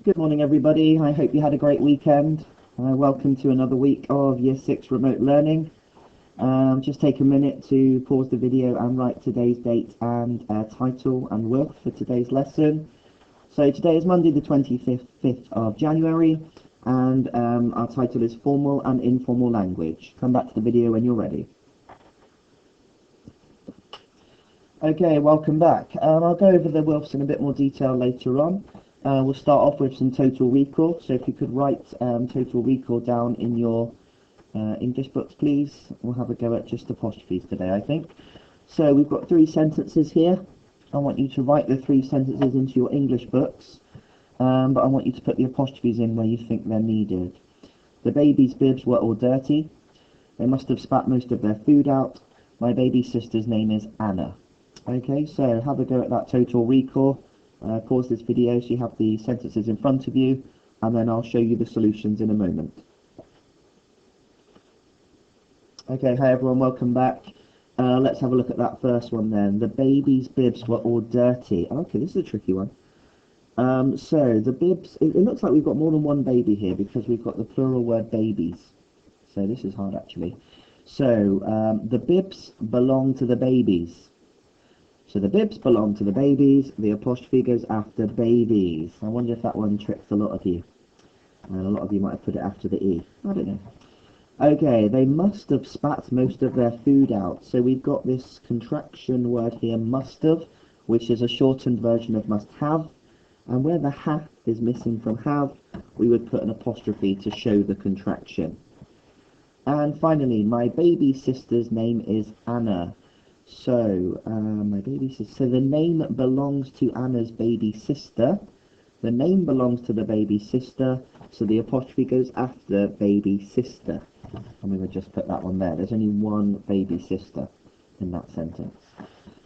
Good morning, everybody. I hope you had a great weekend. Welcome to another week of Year 6 remote learning. Just take a minute to pause the video and write today's date and title and work for today's lesson. So today is Monday the 25th of January, and our title is Formal and Informal Language. Come back to the video when you're ready. Okay, welcome back. I'll go over the Wilfs in a bit more detail later on. We'll start off with some total recall, so if you could write total recall down in your English books, please. We'll have a go at just apostrophes today, I think. So we've got 3 sentences here. I want you to write the 3 sentences into your English books, but I want you to put the apostrophes in where you think they're needed. The baby's bibs were all dirty. They must have spat most of their food out. My baby sister's name is Anna. Okay, so have a go at that total recall. Pause this video so you have the sentences in front of you, and then I'll show you the solutions in a moment. Okay, hi everyone, welcome back. Let's have a look at that first one then. The baby's bibs were all dirty. Okay, this is a tricky one. So the bibs, it looks like we've got more than one baby here because we've got the plural word babies. So this is hard actually. So the bibs belong to the babies. So the bibs belong to the babies, the apostrophe goes after babies. I wonder if that one tricks a lot of you. And a lot of you might have put it after the E. I don't know. Okay, they must have spat most of their food out. So we've got this contraction word here, must have, which is a shortened version of must have. And where the have is missing from have, we would put an apostrophe to show the contraction. And finally, my baby sister's name is Anna. So, my baby sister. So the name belongs to Anna's baby sister. The name belongs to the baby sister, so the apostrophe goes after baby sister. And we would just put that one there. There's only one baby sister in that sentence.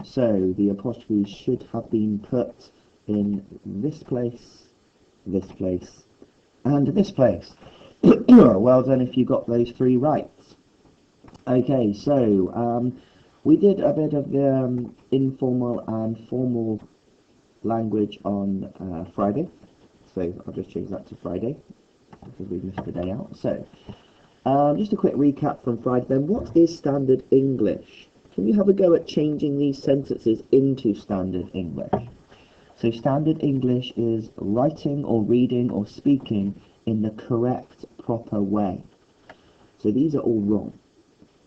So the apostrophe should have been put in this place, and this place. Well done if you got those 3 right. Okay, so we did a bit of the informal and formal language on Friday, so I'll just change that to Friday because we missed the day out. So just a quick recap from Friday then. What is standard English? Can you have a go at changing these sentences into standard English? So standard English is writing or reading or speaking in the correct, proper way. So these are all wrong,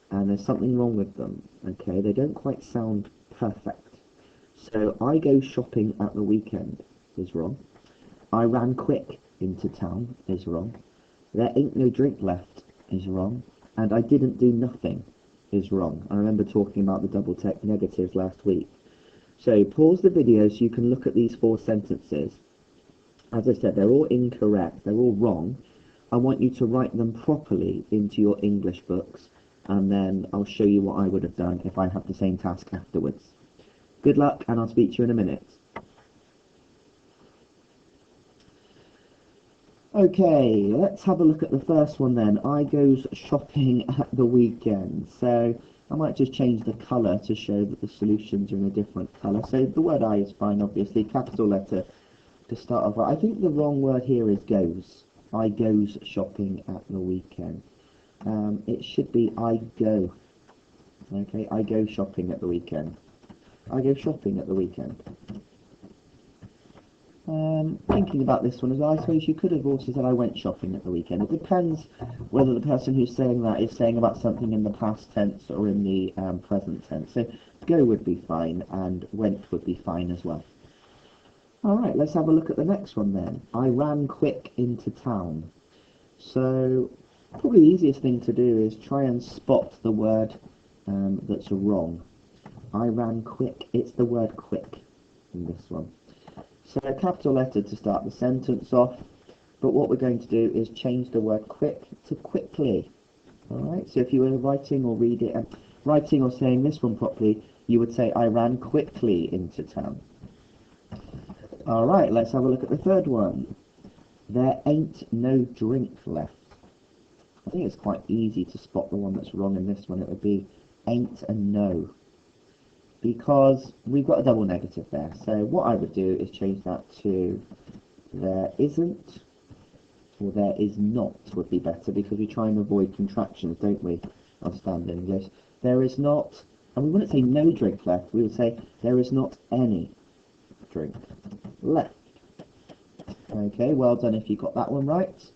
and there's something wrong with them. Okay, they don't quite sound perfect. So I go shopping at the weekend is wrong. I ran quick into town is wrong. There ain't no drink left is wrong. And I didn't do nothing is wrong. I remember talking about the double take negatives last week. So pause the video so you can look at these 4 sentences. As I said, they're all incorrect, they're all wrong. I want you to write them properly into your English books, and then I'll show you what I would have done if I had the same task afterwards. Good luck, and I'll speak to you in a minute. Okay, let's have a look at the first one then. I goes shopping at the weekend. So I might just change the colour to show that the solutions are in a different colour. So the word I is fine, obviously, capital letter to start off. I think the wrong word here is goes. I goes shopping at the weekend. It should be I go. Okay, I go shopping at the weekend. I go shopping at the weekend. Thinking about this one as well, I suppose you could have also said I went shopping at the weekend. It depends whether the person who's saying that is saying about something in the past tense or in the present tense. So go would be fine, and went would be fine as well. Alright, let's have a look at the next one then. I ran quick into town. So probably the easiest thing to do is try and spot the word that's wrong. I ran quick. It's the word quick in this one. So a capital letter to start the sentence off, but what we're going to do is change the word quick to quickly. Alright, so if you were writing or writing or saying this one properly, you would say I ran quickly into town. Alright, let's have a look at the third one. There ain't no drink left. I think it's quite easy to spot the one that's wrong in this one. It would be ain't and no, because we've got a double negative there. So what I would do is change that to There isn't, or there is not would be better, because we try and avoid contractions, don't we, on standard English. There is not, and we wouldn't say no drink left, we would say there is not any drink left. Okay, well done if you got that one right.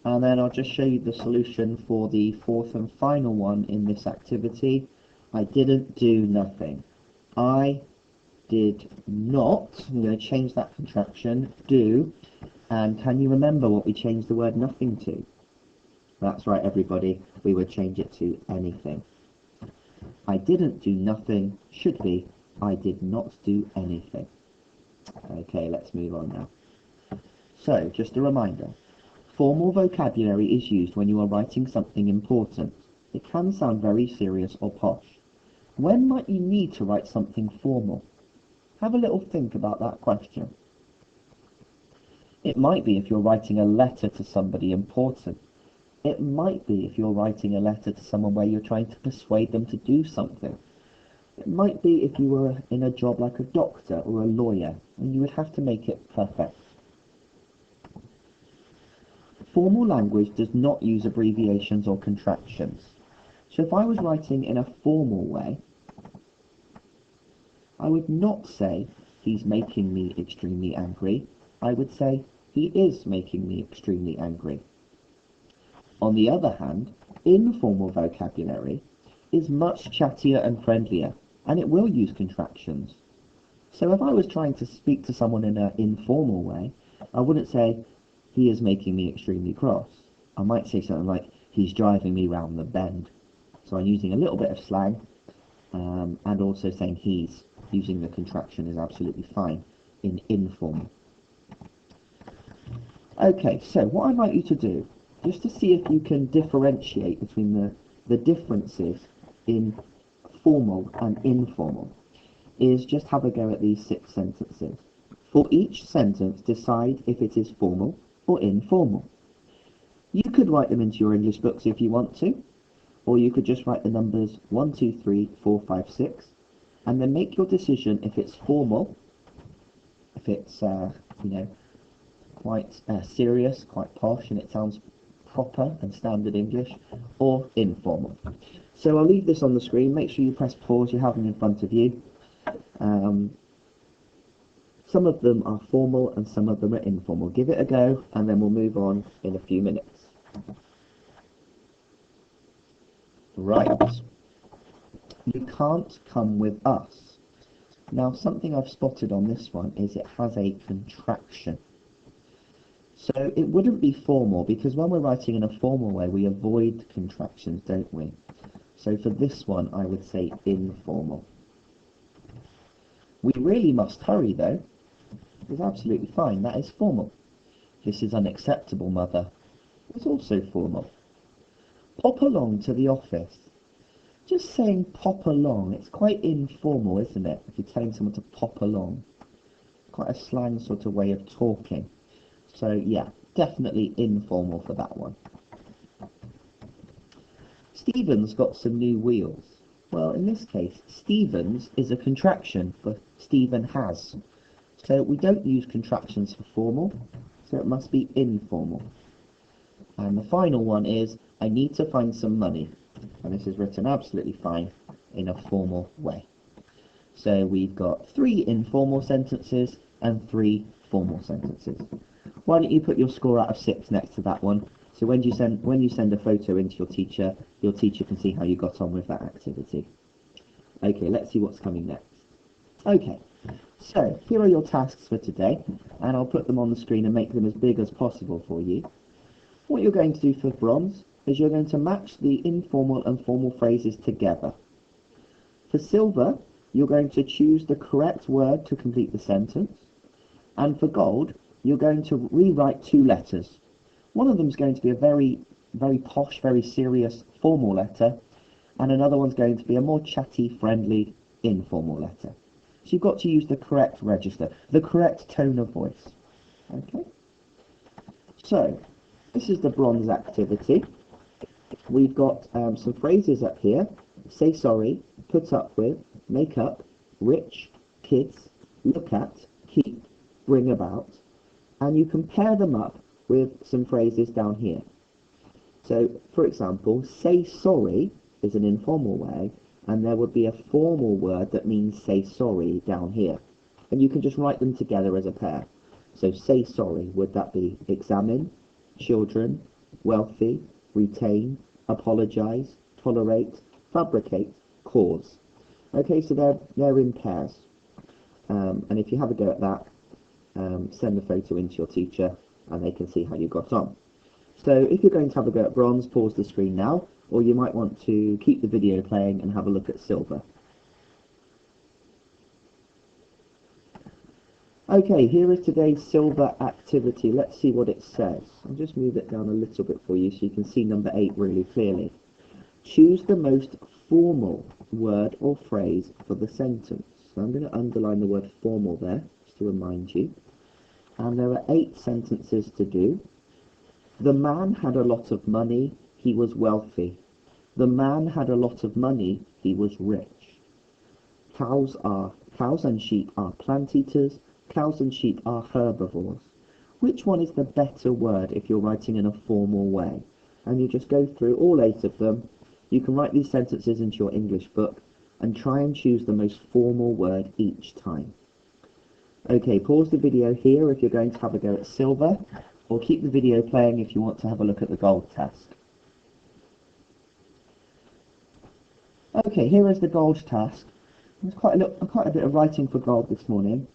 And then I'll just show you the solution for the fourth and final one in this activity. I didn't do nothing. I did not, I'm going to change that contraction, do, and can you remember what we changed the word nothing to? That's right, everybody, we would change it to anything. I didn't do nothing should be I did not do anything. Okay, let's move on now. So, just a reminder, formal vocabulary is used when you are writing something important. It can sound very serious or posh. When might you need to write something formal? Have a little think about that question. It might be if you're writing a letter to somebody important. It might be if you're writing a letter to someone where you're trying to persuade them to do something. It might be if you were in a job like a doctor or a lawyer, and you would have to make it perfect. Formal language does not use abbreviations or contractions. So if I was writing in a formal way, I would not say, he's making me extremely angry. I would say, he is making me extremely angry. On the other hand, informal vocabulary is much chattier and friendlier, and it will use contractions. So if I was trying to speak to someone in an informal way, I wouldn't say, he is making me extremely cross. I might say something like, he's driving me round the bend. So I'm using a little bit of slang, and also saying he's. Using the contraction is absolutely fine in informal. Okay, so what I'd like you to do, just to see if you can differentiate between the differences in formal and informal, is just have a go at these 6 sentences. For each sentence, decide if it is formal or informal. You could write them into your English books if you want to, or you could just write the numbers 1, 2, 3, 4, 5, 6, and then make your decision if it's formal, if it's, quite serious, quite posh, and it sounds proper and standard English, or informal. So I'll leave this on the screen. Make sure you press pause, you have them in front of you. Some of them are formal and some of them are informal. Give it a go, and then we'll move on in a few minutes. Right. You can't come with us. Now, something I've spotted on this one is it has a contraction. So it wouldn't be formal, because when we're writing in a formal way, we avoid contractions, don't we? So for this one, I would say informal. We really must hurry, though. It's absolutely fine. That is formal. This is unacceptable, mother. It's also formal. Pop along to the office. Just saying pop along, it's quite informal, isn't it? If you're telling someone to pop along. Quite a slang sort of way of talking. So yeah, definitely informal for that one. Stephen's got some new wheels. Well, in this case, Stephen's is a contraction for Stephen has. So we don't use contractions for formal, so it must be informal. And the final one is, I need to find some money. And this is written absolutely fine in a formal way. So we've got 3 informal sentences and 3 formal sentences. Why don't you put your score out of 6 next to that one? So when you send a photo into your teacher can see how you got on with that activity. Okay, let's see what's coming next. Okay, so here are your tasks for today, and I'll put them on the screen and make them as big as possible for you. What you're going to do for bronze is you're going to match the informal and formal phrases together. For silver, you're going to choose the correct word to complete the sentence. And for gold, you're going to rewrite 2 letters. One of them is going to be a very, very posh, very serious formal letter, and another one's going to be a more chatty, friendly, informal letter. So you've got to use the correct register, the correct tone of voice. Okay? So, this is the bronze activity. We've got some phrases up here. Say sorry, put up with, make up, rich, kids, look at, keep, bring about. and you can pair them up with some phrases down here. So, for example, say sorry is an informal way, and there would be a formal word that means say sorry down here. And you can just write them together as a pair. So say sorry, would that be examine, children, wealthy, retain, apologize, tolerate, fabricate, cause. Okay, so they're in pairs. And if you have a go at that, send the photo in to your teacher and they can see how you got on. So if you're going to have a go at bronze, pause the screen now, or you might want to keep the video playing and have a look at silver. Okay, here is today's silver activity. Let's see what it says. I'll just move it down a little bit for you so you can see number 8 really clearly. Choose the most formal word or phrase for the sentence. So I'm going to underline the word formal there, just to remind you. And there are 8 sentences to do. The man had a lot of money, he was wealthy. The man had a lot of money, he was rich. Cows and sheep are plant eaters. Cows and sheep are herbivores. Which one is the better word if you're writing in a formal way? And you just go through all 8 of them. You can write these sentences into your English book and try and choose the most formal word each time. Okay, pause the video here if you're going to have a go at silver, or keep the video playing if you want to have a look at the gold task. Okay, here is the gold task. There's quite a bit of writing for gold this morning.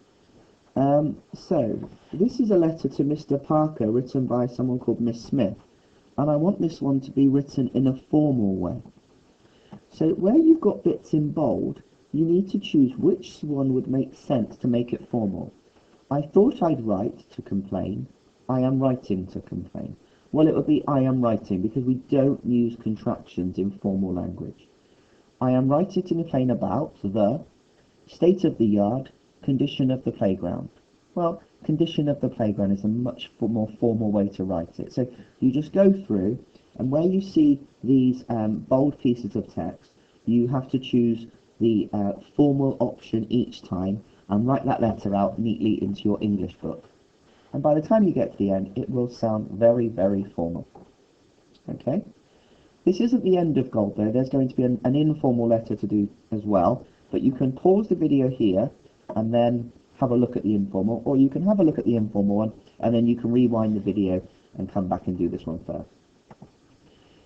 So, this is a letter to Mr. Parker written by someone called Miss Smith, and I want this one to be written in a formal way. So, where you've got bits in bold, you need to choose which one would make sense to make it formal. I thought I'd write to complain. I am writing to complain. Well, it would be I am writing because we don't use contractions in formal language. I am writing to complain about the state of the yard, condition of the playground. Well, condition of the playground is a much more formal way to write it. So you just go through, and where you see these bold pieces of text, you have to choose the formal option each time and write that letter out neatly into your English book. And by the time you get to the end, it will sound very, very formal. Okay? This isn't the end of gold though. There's going to be an informal letter to do as well, but you can pause the video here and then have a look at the informal, or you can have a look at the informal one and then you can rewind the video and come back and do this one first.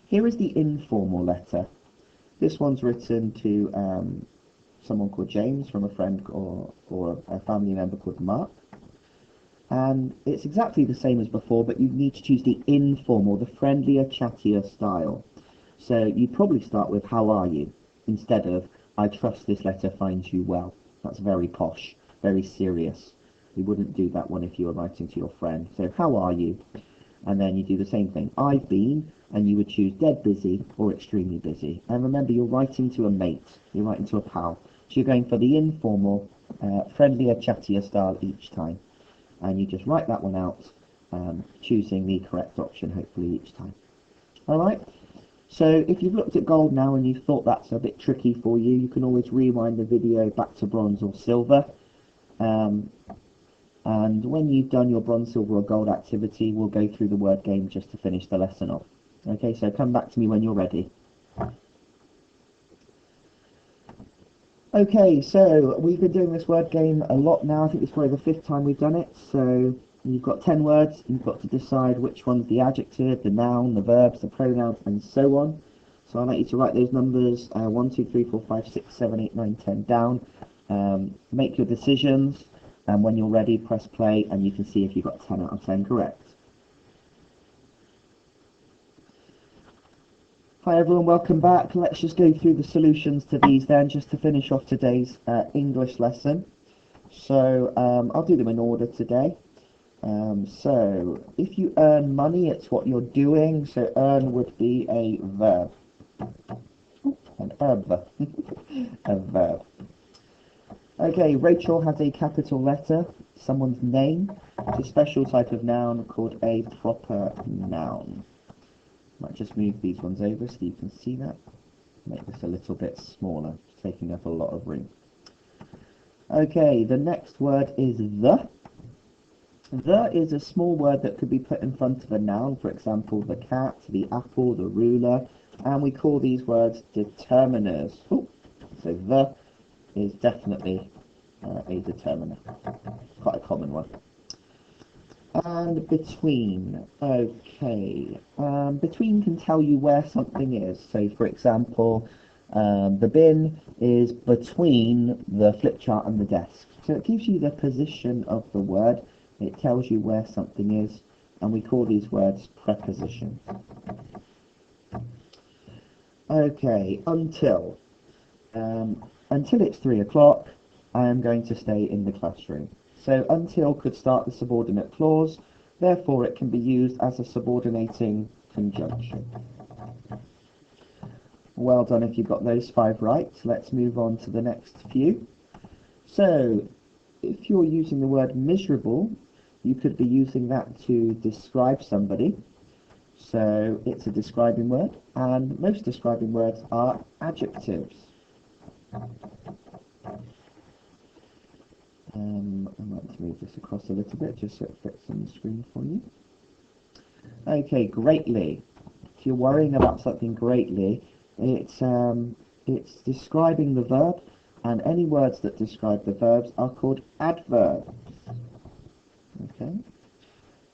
Here is the informal letter. This one's written to someone called James from a friend or a family member called Mark. And it's exactly the same as before, but you need to choose the informal, the friendlier, chattier style. So you'd probably start with how are you instead of I trust this letter finds you well. That's very posh, very serious. You wouldn't do that one if you were writing to your friend. So how are you? And then you do the same thing. I've been, and you would choose dead busy or extremely busy. And remember, you're writing to a mate. You're writing to a pal. So you're going for the informal, friendlier, chattier style each time. And you just write that one out, choosing the correct option hopefully each time. Alright, so if you've looked at gold now and you thought that's a bit tricky for you, you can always rewind the video back to bronze or silver. And when you've done your bronze, silver or gold activity, we'll go through the word game just to finish the lesson off. Okay, so come back to me when you're ready. Okay, so we've been doing this word game a lot now. I think it's probably the 5th time we've done it. So you've got 10 words. You've got to decide which one's the adjective, the noun, the verbs, the pronouns, and so on. So I'd like you to write those numbers 1, 2, 3, 4, 5, 6, 7, 8, 9, 10 down. Make your decisions, and when you're ready, press play, and you can see if you've got 10 out of 10 correct. Hi everyone, welcome back. Let's just go through the solutions to these then, just to finish off today's English lesson. So I'll do them in order today. So if you earn money, it's what you're doing. So earn would be a verb. An verb. A verb. Okay, Rachel has a capital letter, someone's name. It's a special type of noun called a proper noun. Might just move these ones over so you can see that. Make this a little bit smaller, it's taking up a lot of room. Okay, the next word is the. The is a small word that could be put in front of a noun, for example, the cat, the apple, the ruler, and we call these words determiners. Ooh, so the is definitely a determiner, quite a common one. And between, okay, between can tell you where something is. So, for example, the bin is between the flip chart and the desk. So it gives you the position of the word. It tells you where something is, and we call these words prepositions. Okay, until. Until it's 3 o'clock, I am going to stay in the classroom. So until could start the subordinate clause, therefore it can be used as a subordinating conjunction. Well done if you've got those 5 right. Let's move on to the next few. So if you're using the word miserable, you could be using that to describe somebody. So it's a describing word, and most describing words are adjectives. I might move this across a little bit just so it fits on the screen for you. Okay, greatly. If you're worrying about something greatly, it's describing the verb, and any words that describe the verbs are called adverbs. Okay.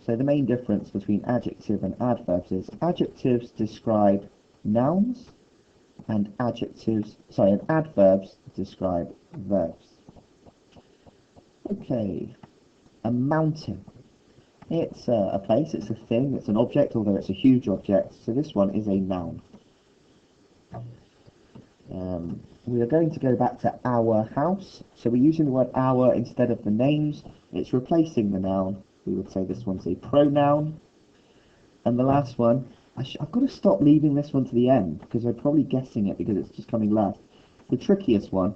So the main difference between adjective and adverbs is adjectives describe nouns, and adverbs describe verbs. Okay, a mountain. It's a place, it's a thing, it's an object, although it's a huge object, so this one is a noun. We are going to go back to our house, so we're using the word our instead of the names. It's replacing the noun. We would say this one's a pronoun. And the last one, I've got to stop leaving this one to the end, because I'm probably guessing it because it's just coming last. The trickiest one,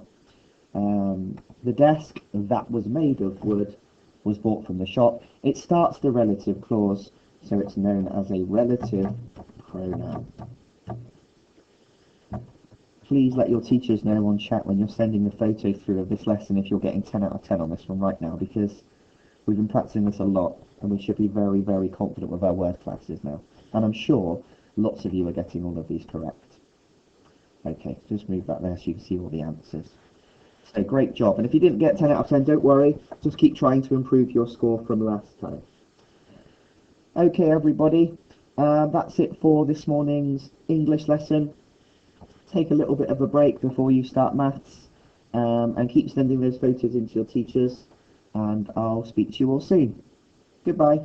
the desk that was made of wood was bought from the shop. It starts the relative clause, so it's known as a relative pronoun. Please let your teachers know on chat when you're sending the photo through of this lesson if you're getting 10 out of 10 on this one right now, because we've been practicing this a lot and we should be very, very confident with our word classes now. And I'm sure lots of you are getting all of these correct. Okay, just move that there so you can see all the answers. So great job. And if you didn't get 10 out of 10, don't worry. Just keep trying to improve your score from last time. Okay, everybody. That's it for this morning's English lesson. Take a little bit of a break before you start maths, and keep sending those photos into your teachers, and I'll speak to you all soon. Goodbye.